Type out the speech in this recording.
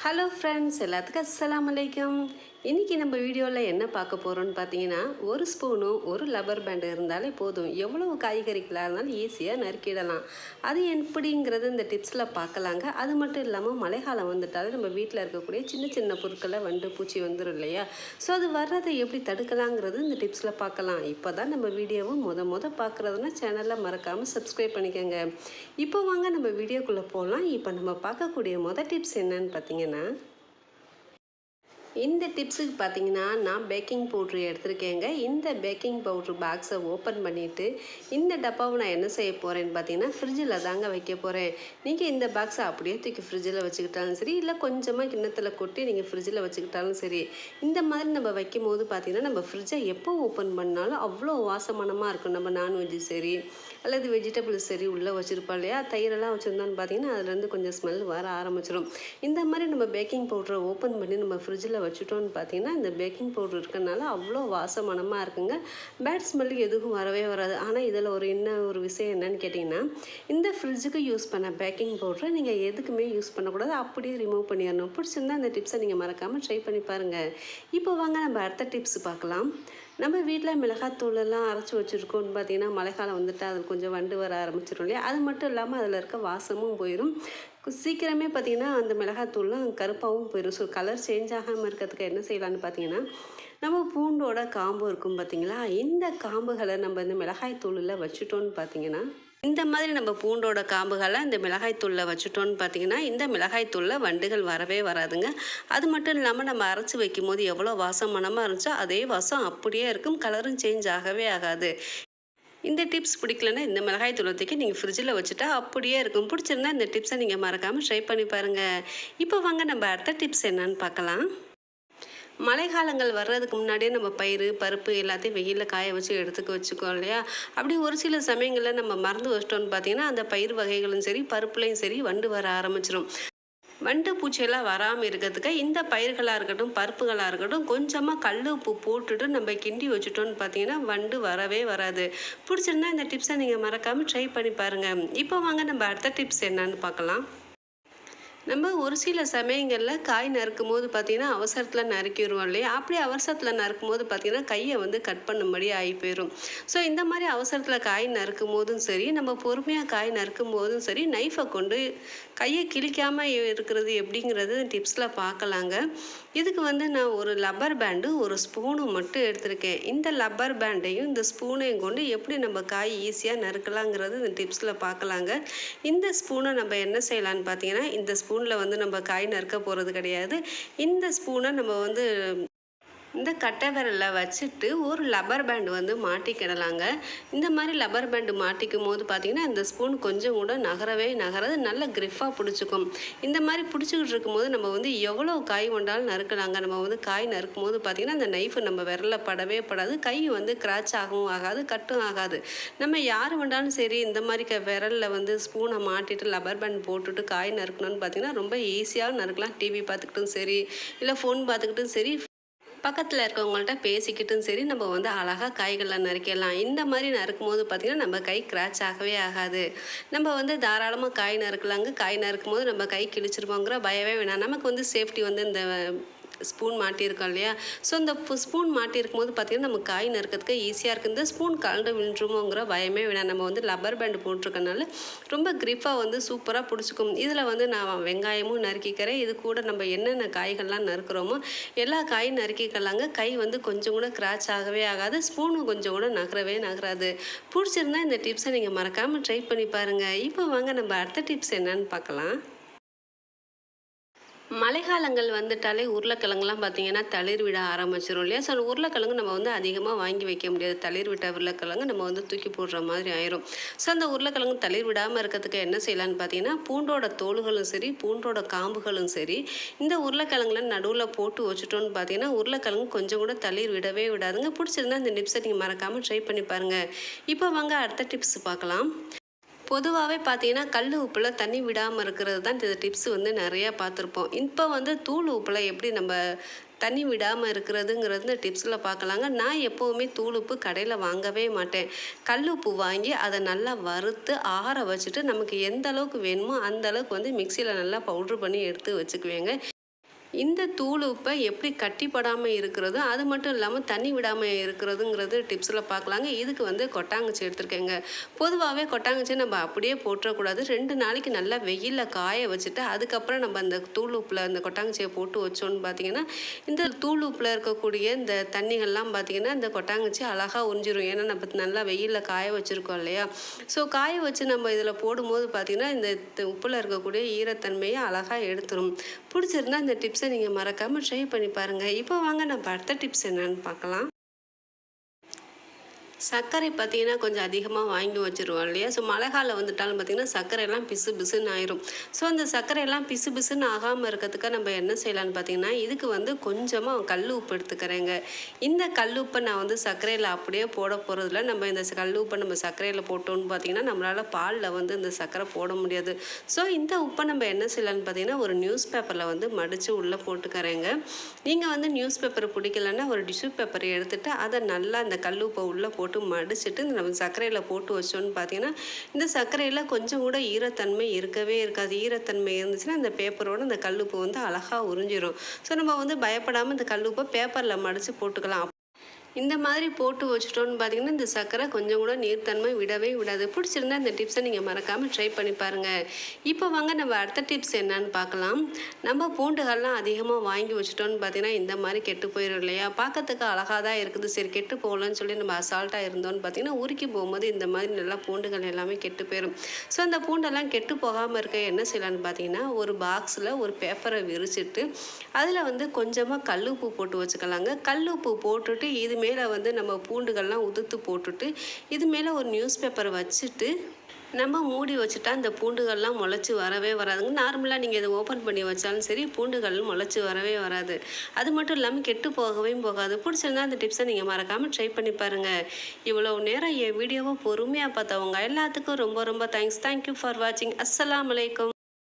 Hello friends, எல்லாத்துக்கும் அஸ்ஸலாமு அலைக்கும். இன்றைக்கி நம்ம வீடியோவில் என்ன பார்க்க போகிறோன்னு பார்த்தீங்கன்னா, ஒரு ஸ்பூனும் ஒரு லப்பர் பேண்டு இருந்தாலே போதும், எவ்வளவு காய்கறிகளாக இருந்தாலும் ஈஸியாக நறுக்கிடலாம். அது எப்படிங்கிறது இந்த டிப்ஸில் பார்க்கலாங்க. அது மட்டும் இல்லாமல் மழைக்காலம் வந்துட்டாலே நம்ம வீட்டில் இருக்கக்கூடிய சின்ன சின்ன பொருட்களை வண்டு பூச்சி வந்துடும் இல்லையா? ஸோ அது வர்றதை எப்படி தடுக்கலாங்கிறது இந்த டிப்ஸில் பார்க்கலாம். இப்போ தான் நம்ம வீடியோவை முத பார்க்குறதுனா சேனலில் மறக்காமல் சப்ஸ்கிரைப் பண்ணிக்கோங்க. இப்போ வாங்க நம்ம வீடியோக்குள்ளே போகலாம். இப்போ நம்ம பார்க்கக்கூடிய டிப்ஸ் என்னன்னு பார்த்தீங்கன்னா, இந்த டிப்ஸுக்கு பார்த்தீங்கன்னா, நான் பேக்கிங் பவுட்ரு எடுத்திருக்கேங்க. இந்த பேக்கிங் பவுட்ரு பாக்ஸை ஓப்பன் பண்ணிவிட்டு இந்த டப்பாவை நான் என்ன செய்ய போகிறேன்னு பார்த்தீங்கன்னா, ஃப்ரிட்ஜில் தாங்க வைக்க போகிறேன். நீங்கள் இந்த பாக்ஸை அப்படியே தூக்கி ஃப்ரிட்ஜில் வச்சுக்கிட்டாலும் சரி, இல்லை கொஞ்சமாக கிண்ணத்தில் கொட்டி நீங்கள் ஃப்ரிட்ஜில் வச்சுக்கிட்டாலும் சரி. இந்த மாதிரி நம்ம வைக்கும் போது பார்த்தீங்கன்னா, நம்ம ஃப்ரிட்ஜை எப்போ ஓப்பன் பண்ணாலும் அவ்வளோ வாசமனமாக இருக்கும். நம்ம நான்வெஜ்ஜு சரி அல்லது வெஜிடபிள்ஸ் சரி உள்ளே வச்சுருப்போம் இல்லையா? தயிரெல்லாம் வச்சுருந்தோன்னு பார்த்தீங்கன்னா, அதுலேருந்து கொஞ்சம் ஸ்மெல் வர ஆரம்பிச்சிடும். இந்த மாதிரி நம்ம பேக்கிங் பவுட்ரை ஓப்பன் பண்ணி நம்ம ஃப்ரிட்ஜில் வச்சுட்டோன்னு பார்த்தீங்கன்னா, இந்த பேக்கிங் பவுட்ரு இருக்கனால அவ்வளோ வாசமனமாக இருக்குங்க. பேட் ஸ்மெல்லு எதுவும் வரவே வராது. ஆனால் இதில் ஒரு விஷயம் என்னன்னு கேட்டிங்கன்னா, இந்த ஃப்ரிட்ஜுக்கு யூஸ் பண்ண பேக்கிங் பவுட்ரை நீங்கள் எதுக்குமே யூஸ் பண்ணக்கூடாது. அப்படியே ரிமூவ் பண்ணிடணும். பிடிச்சிருந்தா இந்த டிப்ஸை நீங்கள் மறக்காமல் ட்ரை பண்ணி பாருங்கள். இப்போ வாங்க நம்ம அடுத்த டிப்ஸ் பார்க்கலாம். நம்ம வீட்டில் மிளகாத்தூளெல்லாம் அரைச்சி வச்சுருக்கோன்னு பார்த்தீங்கன்னா, மழைக்காலம் வந்துட்டால் அதில் கொஞ்சம் வண்டு வர ஆரம்பிச்சிடும் இல்லையா? அது மட்டும் இல்லாமல் அதில் இருக்க வாசமும் போயிடும். சீக்கிரமே பார்த்திங்கன்னா அந்த மிளகாத்தூள்லாம் கருப்பாகவும் போயிடும். ஸோ கலர் சேஞ்ச் ஆகாமல் இருக்கிறதுக்கு என்ன செய்யலான்னு பார்த்தீங்கன்னா, நம்ம பூண்டோட காம்பு இருக்கும் பார்த்திங்களா? இந்த காம்புகளை நம்ம இந்த மிளகாய் தூளில் வச்சுட்டோன்னு பார்த்தீங்கன்னா, இந்த மாதிரி நம்ம பூண்டோட காம்புகளை இந்த மிளகாய்த்தூளில் வச்சுட்டோன்னு பார்த்தீங்கன்னா, இந்த மிளகாய்த்தூளில் வண்டுகள் வரவே வராதுங்க. அது மட்டும் இல்லாமல் நம்ம அரைச்சி வைக்கும் போது எவ்வளோ வாசம் மணமாக இருந்துச்சோ அதே வாசம் அப்படியே இருக்கும். கலரும் சேஞ்ச் ஆகவே ஆகாது. இந்த டிப்ஸ் பிடிக்கலன்னா இந்த மிளகாய் தூளத்துக்கு நீங்கள் ஃப்ரிட்ஜில் வச்சுட்டா அப்படியே இருக்கும். பிடிச்சிருந்தா இந்த டிப்ஸை நீங்கள் மறக்காமல் ட்ரை பண்ணி பாருங்கள். இப்போ வாங்க நம்ம அடுத்த டிப்ஸ் என்னன்னு பார்க்கலாம். மழைக்காலங்கள் வர்றதுக்கு முன்னாடியே நம்ம பயிறு பருப்பு எல்லாத்தையும் வெயிலில் காய வச்சு எடுத்துக்க வச்சுக்கோம் இல்லையா? அப்படி ஒரு சில சமயங்களில் நம்ம மறந்து வச்சிட்டோன்னு பார்த்தீங்கன்னா, அந்த பயிர் வகைகளும் சரி பருப்புலையும் சரி வண்டு வர ஆரம்பிச்சிடும். வண்டு பூச்சியெல்லாம் வராமல் இருக்கிறதுக்கு இந்த பயிர்களாக இருக்கட்டும் பருப்புகளாக இருக்கட்டும் கொஞ்சமாக கல் உப்பு போட்டுட்டு நம்ம கிண்டி வச்சுட்டோன்னு பார்த்தீங்கன்னா வண்டு வரவே வராது. பிடிச்சிருந்தா இந்த டிப்ஸை நீங்கள் மறக்காமல் ட்ரை பண்ணி பாருங்கள். இப்போ வாங்க நம்ம அடுத்த டிப்ஸ் என்னன்னு பார்க்கலாம். நம்ம ஒரு சில சமயங்களில் காய் நறுக்கும் போது பார்த்திங்கன்னா அவசரத்தில் நறுக்கிடுவோம் இல்லையா? அப்படி அவசரத்தில் நறுக்கும் போது பார்த்திங்கன்னா கையை கட் பண்ணும்படி ஆகி போயிடும். ஸோ இந்த மாதிரி அவசரத்தில் காய் நறுக்கும் போதும் சரி, நம்ம பொறுமையாக காய் நறுக்கும் போதும் சரி, நைஃபை கொண்டு கையை கிழிக்காமல் இருக்கிறது எப்படிங்கிறது டிப்ஸில் பார்க்கலாங்க. இதுக்கு நான் ஒரு லப்பர் பேண்டு ஒரு ஸ்பூனும் மட்டும் எடுத்திருக்கேன். இந்த லப்பர் பேண்டையும் இந்த ஸ்பூனையும் கொண்டு எப்படி நம்ம காய் ஈஸியாக நறுக்கலாங்கிறது இந்த டிப்ஸில் பார்க்கலாங்க. இந்த ஸ்பூனை நம்ம என்ன செய்யலான்னு பார்த்தீங்கன்னா, இந்த ஸ்பூனில் நம்ம காய் நறுக்க போகிறது கிடையாது. இந்த ஸ்பூனை நம்ம இந்த கட்டை விரலில் வச்சுட்டு ஒரு லப்பர் பேண்டு மாட்டிக்கிடலாங்க. இந்த மாதிரி லப்பர் பேண்டு மாட்டிக்கும் போது பார்த்திங்கன்னா இந்த ஸ்பூன் கொஞ்சம் கூட நகராது, நல்ல கிரிஃபாக பிடிச்சிக்கும். இந்த மாதிரி பிடிச்சிக்கிட்டு இருக்கும்போது நம்ம எவ்வளோ காய் கொண்டாலும் நறுக்கலாங்க. நம்ம காய் நறுக்கும் போது பார்த்திங்கன்னா அந்த நைஃபு நம்ம விரலில் படவே படாது. கை கிராச் ஆகவும் ஆகாது, கட்டும் ஆகாது. நம்ம யார் வேண்டாலும் சரி இந்த மாதிரி விரலில் ஸ்பூனை மாட்டிட்டு லப்பர் பேண்ட் போட்டுட்டு காய் நறுக்கணும்னு பார்த்திங்கன்னா ரொம்ப ஈஸியாக நறுக்கலாம். டிவி பார்த்துக்கிட்டும் சரி, இல்லை ஃபோன் பார்த்துக்கிட்டும் சரி, பக்கத்தில் இருக்கவங்கள்ட்ட பேசிக்கிட்டும் சரி, நம்ம அழகாக காய்களை நறுக்கிடலாம். இந்த மாதிரி நறுக்கும் போது பார்த்திங்கன்னா நம்ம கை கிராச் ஆகவே ஆகாது. நம்ம தாராளமாக காய் நறுக்கலாங்க. காய் நறுக்கும் போது நம்ம கை கிழிச்சிருப்போங்கிற பயமே வேணாம். நமக்கு சேஃப்டி இந்த ஸ்பூன் மாட்டியிருக்கோம் இல்லையா? ஸோ இந்த ஸ்பூன் மாட்டியிருக்கும் போது பார்த்திங்கன்னா நம்ம காய் நறுக்கிறதுக்கு ஈஸியாக இருக்குது. இந்த ஸ்பூன் கலண்டு விழுந்துருமோங்கிற பயமே வேணாம். நம்ம லப்பர் பேண்டு போட்டிருக்கனால ரொம்ப கிரிப்பாக சூப்பராக பிடிச்சிக்கும். இதில் நான் வெங்காயமும் நறுக்கிக்கிறேன். இது கூட நம்ம என்னென்ன காய்கள்லாம் நறுக்கிறோமோ எல்லா காயும் நறுக்கிக்கலாங்க. கை கொஞ்சம் கூட கிராச் ஆகவே ஆகாது. ஸ்பூனும் கொஞ்சம் கூட நகராது. பிடிச்சிருந்தா இந்த டிப்ஸை நீங்கள் மறக்காமல் ட்ரை பண்ணி பாருங்கள். இப்போ வாங்க நம்ம அடுத்த டிப்ஸ் என்னன்னு பார்க்கலாம். மழைக்காலங்கள் வந்துட்டாலே உருளைக்கிழங்குலாம் பார்த்திங்கன்னா தளிர் விட ஆரம்பிச்சிடும் இல்லையா? ஸோ உருளைக்கிழங்கு நம்ம அதிகமாக வாங்கி வைக்க முடியாது. தளிர் விட்ட உருளைக்கிழங்கு நம்ம தூக்கி போடுற மாதிரி ஆயிரும். ஸோ அந்த உருளைக்கிழங்கு தளிர் விடாமல் இருக்கிறதுக்கு என்ன செய்யலான்னு பார்த்தீங்கன்னா, பூண்டோட தோல்களும் சரி பூண்டோட காம்புகளும் சரி இந்த உருளைக்கிழங்குல நடுவில் போட்டு வச்சுட்டோன்னு பார்த்தீங்கன்னா உருளைக்கிழங்கு கொஞ்சம் கூட தளிர் விடவே விடாதுங்க. பிடிச்சிருந்தா இந்த டிப்ஸை நீங்கள் மறக்காமல் ட்ரை பண்ணி பாருங்கள். இப்போ வாங்க அடுத்த டிப்ஸ் பார்க்கலாம். பொதுவாகவே பார்த்தீங்கன்னா கல் உப்பில் தண்ணி விடாமல் இருக்கிறது தான் இந்த டிப்ஸ் நிறையா பார்த்துருப்போம். இப்போ தூள் உப்பில் எப்படி நம்ம தண்ணி விடாமல் இருக்கிறதுங்கிறது இந்த டிப்ஸில் பார்க்கலாங்க. நான் எப்போவுமே தூள் உப்பு கடையில் வாங்கவே மாட்டேன். கல் உப்பு வாங்கி அதை நல்லா வறுத்து ஆற வச்சுட்டு நமக்கு எந்த அளவுக்கு வேணுமோ அந்த அளவுக்கு மிக்சியில் நல்லா பவுட்ரு பண்ணி எடுத்து வச்சுக்குவேங்க. இந்த தூள் உப்பை எப்படி கட்டிப்படாமல் இருக்கிறதும் அது மட்டும் இல்லாமல் தண்ணி விடாமல் இருக்கிறதுங்கிறது டிப்ஸில் பார்க்கலாங்க. இதுக்கு வந்து கொட்டாங்குச்சி எடுத்துருக்கேங்க. பொதுவாகவே கொட்டாங்குச்சி நம்ம அப்படியே போட்டுறக்கூடாது. 2 நாளைக்கு நல்லா வெயிலில் காய வச்சுட்டு அதுக்கப்புறம் நம்ம அந்த தூள் உப்பில் அந்த கொட்டாங்குச்சியை போட்டு வச்சோன்னு பார்த்தீங்கன்னா இந்த தூள் உப்பில் இருக்கக்கூடிய இந்த தண்ணிகள்லாம் பார்த்தீங்கன்னா இந்த கொட்டாங்குச்சி அழகாக உறிஞ்சிரும். ஏன்னா நம்ம நல்லா வெயிலில் காய வச்சுருக்கோம் இல்லையா. ஸோ காய வச்சு நம்ம இதில் போடும்போது பார்த்திங்கன்னா இந்த உப்பில் இருக்கக்கூடிய ஈரத்தன்மையை அழகாக எடுத்துரும். பிடிச்சிருந்தா இந்த டிப்ஸை நீங்கள் மறக்காமல் ட்ரை பண்ணி பாருங்கள். இப்போ வாங்க நம்ம அடுத்த டிப்ஸ் என்னன்னு பார்க்கலாம். சர்க்கரை பார்த்திங்கன்னா கொஞ்சம் அதிகமாக வாங்கி வச்சுருவோம் இல்லையா. ஸோ மழை காலம் வந்துட்டாலும் பார்த்திங்கன்னா சர்க்கரையெல்லாம் பிசு பிசுன்னு ஆயிரும். ஸோ அந்த சர்க்கரையெல்லாம் பிசு பிசுன்னு ஆகாமல் இருக்கிறதுக்கு நம்ம என்ன செய்யலான்னு பார்த்திங்கன்னா இதுக்கு வந்து கொஞ்சமாக கல் உப்பு எடுத்துக்கிறேங்க. இந்த கல் உப்பை நான் வந்து சர்க்கரையில் அப்படியே போட போகிறதில்ல. நம்ம இந்த கல் உப்பை நம்ம சர்க்கரையில் போட்டோன்னு பார்த்திங்கன்னா நம்மளால் பாலில் வந்து இந்த சர்க்கரை போட முடியாது. ஸோ இந்த உப்பை நம்ம என்ன செய்யலான்னு பார்த்திங்கன்னா ஒரு நியூஸ் பேப்பரில் வந்து மடித்து உள்ளே போட்டுக்கிறேங்க. நீங்கள் வந்து நியூஸ் பேப்பர் பிடிக்கலன்னா ஒரு டிஷ்யூ பேப்பரை எடுத்துகிட்டு அதை நல்லா அந்த கல் உப்பை உள்ளே போட்டு மடிச்சுட்டு நம்ம சர்க்கரையில் போட்டு வச்சோன்னு பார்த்தீங்கன்னா இந்த சர்க்கரையில் கொஞ்சம் கூட ஈரத்தன்மை இருக்கவே இருக்காது. ஈரத்தன்மை இருந்துச்சுன்னா அந்த பேப்பரோட அந்த கல்லுப்பு வந்து அழகாக உறிஞ்சிரும். ஸோ நம்ம வந்து பயப்படாமல் இந்த கல்லுப்பை பேப்பரில் மடித்து போட்டுக்கலாம். இந்த மாதிரி போட்டு வச்சுட்டோன்னு பார்த்தீங்கன்னா இந்த சர்க்கரை கொஞ்சம் கூட நீர்த்தன்மை விடவே விடாது. பிடிச்சிருந்தா இந்த டிப்ஸை நீங்கள் மறக்காமல் ட்ரை பண்ணி பாருங்கள். இப்போ வாங்க நம்ம அடுத்த டிப்ஸ் என்னன்னு பார்க்கலாம். நம்ம பூண்டுகள்லாம் அதிகமாக வாங்கி வச்சுட்டோன்னு பார்த்தீங்கன்னா இந்த மாதிரி கெட்டு போயிடும் இல்லையா. பார்க்கறதுக்கு அழகாக தான் இருக்குது, சரி கெட்டு போகலன்னு சொல்லி நம்ம அசால்ட்டாக இருந்தோன்னு பார்த்தீங்கன்னா உருக்கி போகும்போது இந்த மாதிரி நல்லா பூண்டுகள் எல்லாமே கெட்டு போயிடும். ஸோ அந்த பூண்டெல்லாம் கெட்டு போகாமல் இருக்க என்ன செய்யலான்னு பார்த்தீங்கன்னா ஒரு பாக்ஸில் ஒரு பேப்பரை விரிச்சிட்டு அதில் வந்து கொஞ்சமாக கல்லுப்பு போட்டு வச்சுக்கலாங்க. கல்லுப்பு போட்டுட்டு இது மேலே வந்து நம்ம பூண்டுகள்லாம் உதுத்து போட்டுட்டு இது மேலே ஒரு நியூஸ் பேப்பரை வச்சுட்டு நம்ம மூடி வச்சுட்டா இந்த பூண்டுகள்லாம் முளைச்சி வரவே வராதுங்க. நார்மலாக நீங்கள் இதை ஓப்பன் பண்ணி வச்சாலும் சரி பூண்டுகள் முளைச்சி வரவே வராது. அது மட்டும் இல்லாமல் கெட்டு போகவே போகாது. பிடிச்சிருந்தா அந்த டிப்ஸை நீங்கள் மறக்காமல் ட்ரை பண்ணி பாருங்கள். இவ்வளோ நேரம் என் வீடியோவை பொறுமையாக பார்த்தவங்க எல்லாத்துக்கும் ரொம்ப ரொம்ப தேங்க்ஸ். தேங்க்யூ ஃபார் வாட்சிங். அஸ்ஸலாமு அலைக்கும்.